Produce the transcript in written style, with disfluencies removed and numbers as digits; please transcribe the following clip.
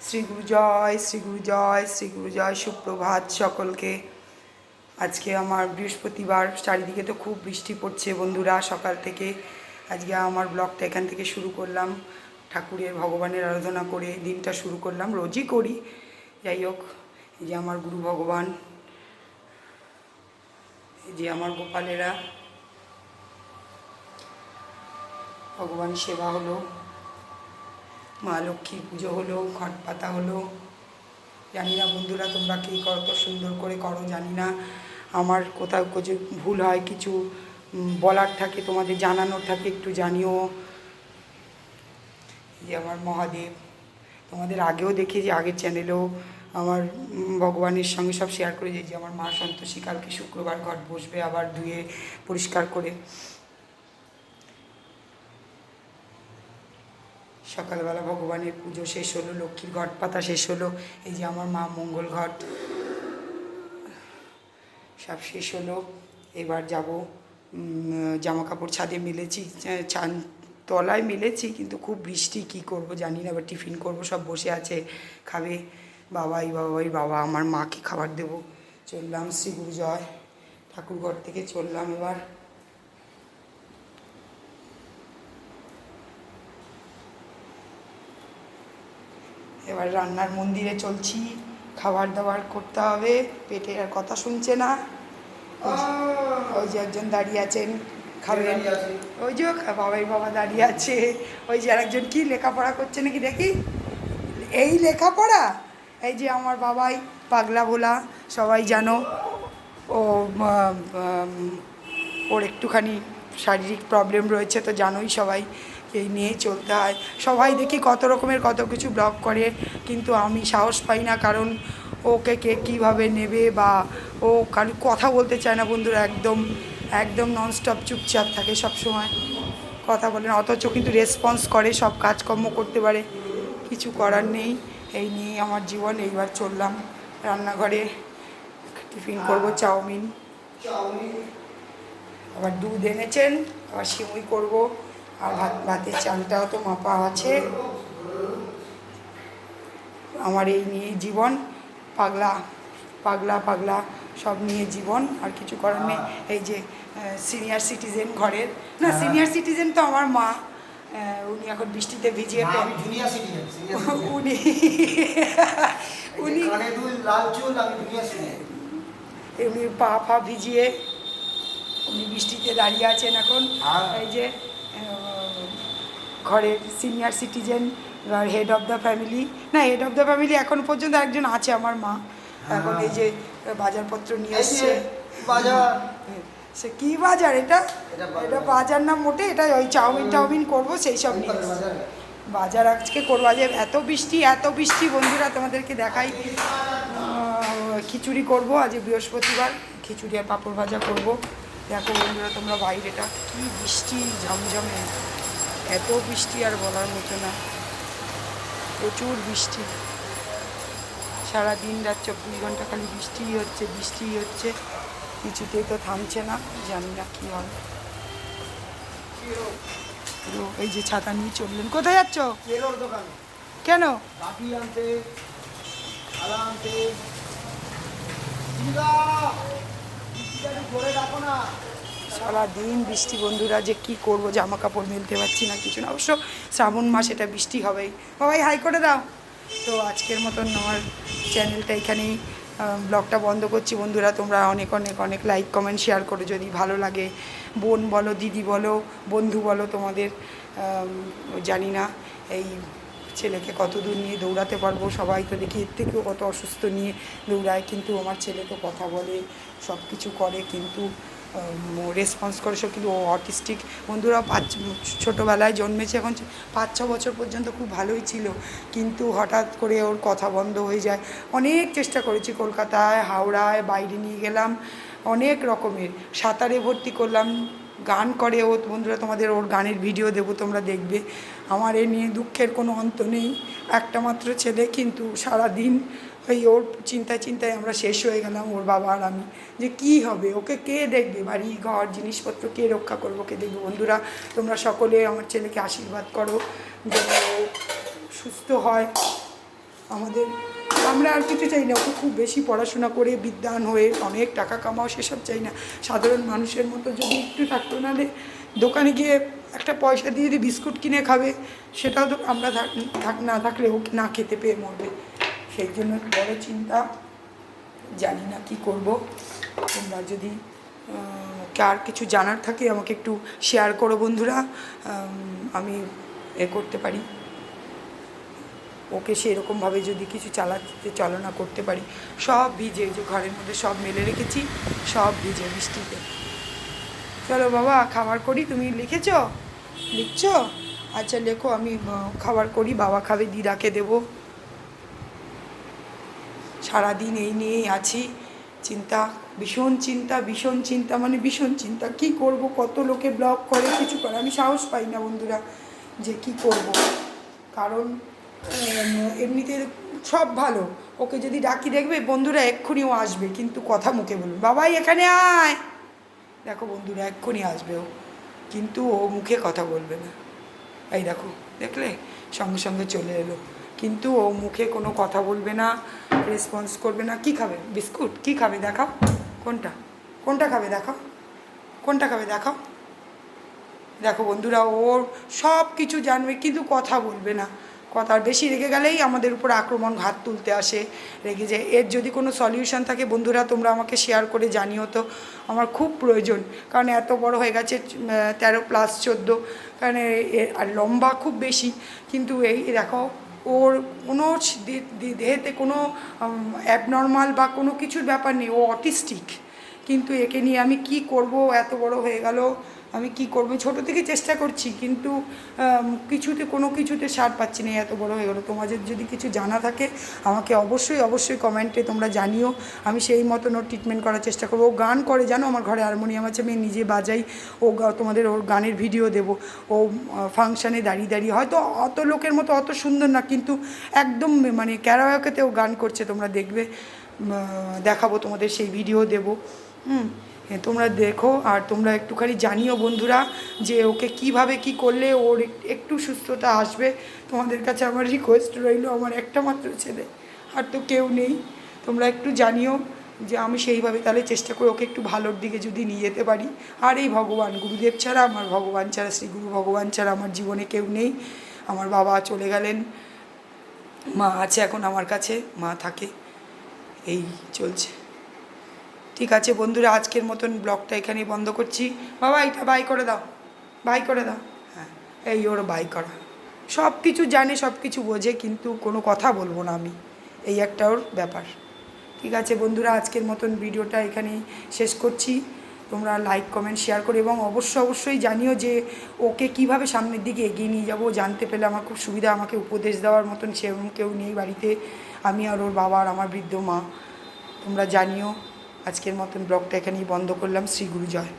শ্রীগুরু জয়, শ্রীগুরু জয়, শ্রীগুরু জয়। সুপ্রভাত সকলকে। আজকে আমার বৃহস্পতিবার, চারিদিকে তো খুব বৃষ্টি পড়ছে বন্ধুরা সকাল থেকে। আজকে আমার ব্লগটা এখান থেকে শুরু করলাম, ঠাকুরের ভগবানের আরাধনা করে দিনটা শুরু করলাম, রোজই করি। যাই হোক, এই যে আমার গুরু ভগবান, এই যে আমার গোপালেরা, ভগবান সেবা হলো, মা লক্ষ্মীর পুজো হলো, ঘট পাতা হলো। জানি না বন্ধুরা তোমরা কী কত সুন্দর করে করো, জানি না। আমার কোথাও কিছু ভুল হয়, কিছু বলার থাকে, তোমাদের জানানোর থাকে, একটু জানিও। যে আমার মহাদেব, তোমাদের আগেও দেখেছি, আগের চ্যানেলেও আমার ভগবানের সঙ্গে সব শেয়ার করে, যে আমার মা সন্তোষী কালকে শুক্রবার ঘট বসবে, আবার ধুয়ে পরিষ্কার করে। সকালবেলা ভগবানের পুজো শেষ হলো, লক্ষ্মীর ঘট পাতা শেষ হলো, এই যে আমার মা মঙ্গল ঘট সব শেষ হলো। এবার যাব, জামা কাপড় ছাদে মেলেছি, তলায় মেলেছি, কিন্তু খুব বৃষ্টি, কি করব জানি না। এবার টিফিন করব, সব বসে আছে খাবে। বাবা আমার মাকে খাবার দেবো। চললাম, শ্রীগুরু জয়, ঠাকুরঘর থেকে চললাম। এবার রান্নার মন্দিরে চলছি, খাবার দাবার করতে হবে। পেটে আর কথা শুনছে না। ওই যে একজন দাঁড়িয়ে আছেন, খাবেন। ওই যে বাবা দাঁড়িয়ে আছে। ওই যে আরেকজন কি লেখাপড়া করছে নাকি দেখি। এই লেখাপড়া, এই যে আমার বাবাই পাগলা ভোলা, সবাই জানো। ও ওর একটুখানি শারীরিক প্রবলেম রয়েছে, তো জানোই সবাই, এই নিয়েই চলতে হয়। সবাই দেখি কত রকমের কত কিছু ব্লগ করে, কিন্তু আমি সাহস পাই না, কারণ ওকে কে কীভাবে নেবে, বা ও কারো কথা বলতে চায় না বন্ধুরা, একদম ননস্টপ চুপচাপ থাকে, সব সময় কথা বলে না, অথচ কিন্তু রেসপন্স করে, সব কাজকর্ম করতে পারে। কিছু করার নেই, এই নিয়ে আমার জীবন। এইবার চললাম রান্নাঘরে, টিফিন করব, চাউমিন, আবার দুধ এনেছেন, আবার সিমুই করব, আর ভাতের চালটাও তো মাপা আছে। আমার এই নিয়ে জীবন, পাগলা সব নিয়ে জীবন, আর কিছু করার নেই। এই যে সিনিয়র সিটিজেন ঘরের, না সিনিয়র সিটিজেন তো আমার মা, উনি এখন বৃষ্টিতে ভিজিয়ে, উনি উনি এমনি পা ফা ভিজিয়ে উনি বৃষ্টিতে দাঁড়িয়ে আছেন এখন। এই যে ঘরের senior citizen, head of the family, না হেড অফ দ্য ফ্যামিলি এখন পর্যন্ত একজন আছে আমার মা। এখন এই যে বাজারপত্র নিয়ে এসছে। সে কী বাজার এটা বাজার না মোটে, এটা ওই চাউমিন করবো, সেই সব নিয়ে এসছে। বাজার আজকে করবো, আজ এত বৃষ্টি বন্ধুরা, তোমাদেরকে দেখাই। খিচুড়ি করব, আজ বৃহস্পতিবার, খিচুড়ি আর পাঁপড় ভাজা করব। দেখো বন্ধুরা তোমরা, বাইরেটা কি বৃষ্টি, ঝমঝমে, এত বৃষ্টি আর বলার মতো না, প্রচুর বৃষ্টি। সারা দিন রাত 24 ঘন্টা খালি বৃষ্টিই হচ্ছে, কিছুতেই তো থামছে না, জানি না কী হবে। এই যে ছাতা নিয়ে চললেন, কোথায় যাচ্ছ? কেন? সারাদিন বৃষ্টি বন্ধুরা, যে কি করব, জামা কাপড় মেলতে পারছি না, কিছু না। অবশ্য শ্রাবণ মাস, এটা বৃষ্টি হবেই। বাবাই হাই করে দাও। তো আজকের মতন আমার চ্যানেলটা এখানেই, ব্লগটা বন্ধ করছি বন্ধুরা। তোমরা অনেক লাইক কমেন্ট শেয়ার করো যদি ভালো লাগে। বোন বলো, দিদি বলো, বন্ধু বলো, তোমাদের জানি না এই ছেলেকে কত দূর নিয়ে দৌড়াতে পারবো। সবাই তো দেখি এর থেকেও কত অসুস্থ নিয়ে দৌড়ায়, কিন্তু আমার ছেলে তো কথা বলে, সব কিছু করে, কিন্তু রেসপন্স করে সব। কিন্তু ও অটিস্টিক বন্ধুরা, ছোটোবেলায় জন্মেছে, এখন 5-6 বছর পর্যন্ত খুব ভালোই ছিল, কিন্তু হঠাৎ করে ওর কথা বন্ধ হয়ে যায়। অনেক চেষ্টা করেছি, কলকাতায়, হাওড়ায়, বাইরে নিয়ে গেলাম, অনেক রকমের, সাঁতারে ভর্তি করলাম, গান করে ও বন্ধুরা, তোমাদের ওর গানের ভিডিও দেবো, তোমরা দেখবে। আমার এ নিয়ে দুঃখের কোনো অন্ত নেই, একটা মাত্র ছেলে, কিন্তু সারাদিন ওই ওর চিন্তায় আমরা শেষ হয়ে গেলাম, ওর বাবা আর আমি, যে কী হবে, ওকে কে দেখবে, বাড়ি ঘর জিনিসপত্র কে রক্ষা করবো, কে দেখবে। বন্ধুরা তোমরা সকলে আমার ছেলেকে আশীর্বাদ করো, যেন ও সুস্থ হয়, আমাদের আমরা আর কিছু চাই না, ওকে খুব বেশি পড়াশোনা করে বিদ্বান হয়ে অনেক টাকা কামাও সেসব চাই না। সাধারণ মানুষের মতো যদি একটু থাকতো, নাহলে দোকানে গিয়ে একটা পয়সা দিয়ে দিয়ে বিস্কুট কিনে খাবে, সেটাও তো আমরা না থাকলে ওকে না খেতে পেয়ে মরবে। সেই জন্য বড় চিন্তা, জানি না কি করব। তোমরা যদি কার কিছু জানার থাকে আমাকে একটু শেয়ার করো বন্ধুরা, আমি করতে পারি ওকে সেরকমভাবে, যদি কিছু চালনা করতে পারি। সব ভিজে, যে ঘরের মধ্যে সব মেলে রেখেছি, সব ভিজে বৃষ্টিতে। চলো বাবা খাবার করি, তুমি লিখছো? আচ্ছা লেখো, আমি খাবার করি, বাবা খাবে, দিদাকে দেবো। সারাদিন এই নিয়েই আছি, ভীষণ চিন্তা, মানে ভীষণ চিন্তা। কী করব, কত লোকে ব্লগ করে, কিছু করে, আমি সাহস পাই না বন্ধুরা যে কি করব। কারণ এমনিতে সব ভালো, ওকে যদি ডাকি দেখবে বন্ধুরা এক্ষুনি ও আসবে, কিন্তু কথা মুখে বলবে বাবাই এখানে আয়, দেখো বন্ধুরা এক্ষুনি আসবে ও, কিন্তু ও মুখে কথা বলবে না। এই দেখো, দেখলে সঙ্গে সঙ্গে চলে এলো, কিন্তু ও মুখে কোনো কথা বলবে না, রেসপন্স করবে না। কি খাবে? বিস্কুট? কি খাবে দেখাও, কোনটা খাবে দেখাও। দেখো বন্ধুরা, ওর সব কিছু জানবে কিন্তু কথা বলবে না। কথার বেশি রেগে গেলেই আমাদের উপর আক্রমণ, ঘাত তুলতে আসে, রেগে যায়। এর যদি কোনো সলিউশন থাকে বন্ধুরা তোমরা আমাকে শেয়ার করে জানিও তো, আমার খুব প্রয়োজন। কারণ এত বড় হয়ে গেছে, 13+14, কারণ আর লম্বা খুব বেশি, কিন্তু এই দেখো ওর কোনো দেহেতে কোনো অ্যাবনর্মাল বা কোনো কিছুর ব্যাপার নেই, ও অটিস্টিক। কিন্তু একে নিয়ে আমি কি করব, এত বড় হয়ে গেল, আমি কি করব? ছোটো থেকে চেষ্টা করছি, কিন্তু কোনো কিছুতে সার পাচ্ছি না, এত বড় হয়ে গেলো। তোমাদের যদি কিছু জানা থাকে আমাকে অবশ্যই কমেন্টে তোমরা জানিও, আমি সেই মতন ওর ট্রিটমেন্ট করার চেষ্টা করবো। ও গান করে, জানো আমার ঘরে হারমোনিয়াম আছে, আমি নিজে বাজাই। তোমাদের ওর গানের ভিডিও দেবো। ও ফাংশানে দাঁড়িয়ে হয়তো অত লোকের মতো অত সুন্দর না, কিন্তু একদম মানে ক্যারাওকেতে ও গান করছে, তোমরা দেখবে, দেখাবো তোমাদের, সেই ভিডিও দেবো। তোমরা দেখো, আর তোমরা একটুখানি জানিও বন্ধুরা যে ওকে কিভাবে কি করলে ওর একটু সুস্থতা আসবে। তোমাদের কাছে আমার রিকোয়েস্ট রইল, আমার একটা মাত্র ছেলে, আর তো কেউ নেই। তোমরা একটু জানিও যে আমি সেইভাবে তাহলে চেষ্টা করি ওকে একটু ভালোর দিকে যদি নিয়ে যেতে পারি। আর এই ভগবান, গুরুদেব ছাড়া, আমার ভগবান ছাড়া, শ্রী গুরু ভগবান ছাড়া আমার জীবনে কেউ নেই। আমার বাবা চলে গেলেন, মা আছে এখন আমার কাছে, মা থাকে, এই চলছে। ঠিক আছে বন্ধুরা, আজকের মতন ব্লগটা এখানেই বন্ধ করছি। বাবা এটা বাই করে দাও, হ্যাঁ এই ওর বাই করা, সব কিছু জানে, সব কিছু বোঝে, কিন্তু কোনো কথা বলবো না আমি, এই একটা ওর ব্যাপার। ঠিক আছে বন্ধুরা, আজকের মতন ভিডিওটা এখানেই শেষ করছি। তোমরা লাইক কমেন্ট শেয়ার করো, এবং অবশ্যই জানিও যে ওকে কিভাবে সামনের দিকে এগিয়ে নিয়ে যাবো। জানতে পেলে আমার খুব সুবিধা, আমাকে উপদেশ দেওয়ার মতন সেরকম কেউ নেই বাড়িতে, আমি আর ওর বাবা আর আমার বৃদ্ধ মা। তোমরা জানিও। আজকের মতন ব্লগটা এখানেই বন্ধ করলাম। শ্রী গুরু জয়।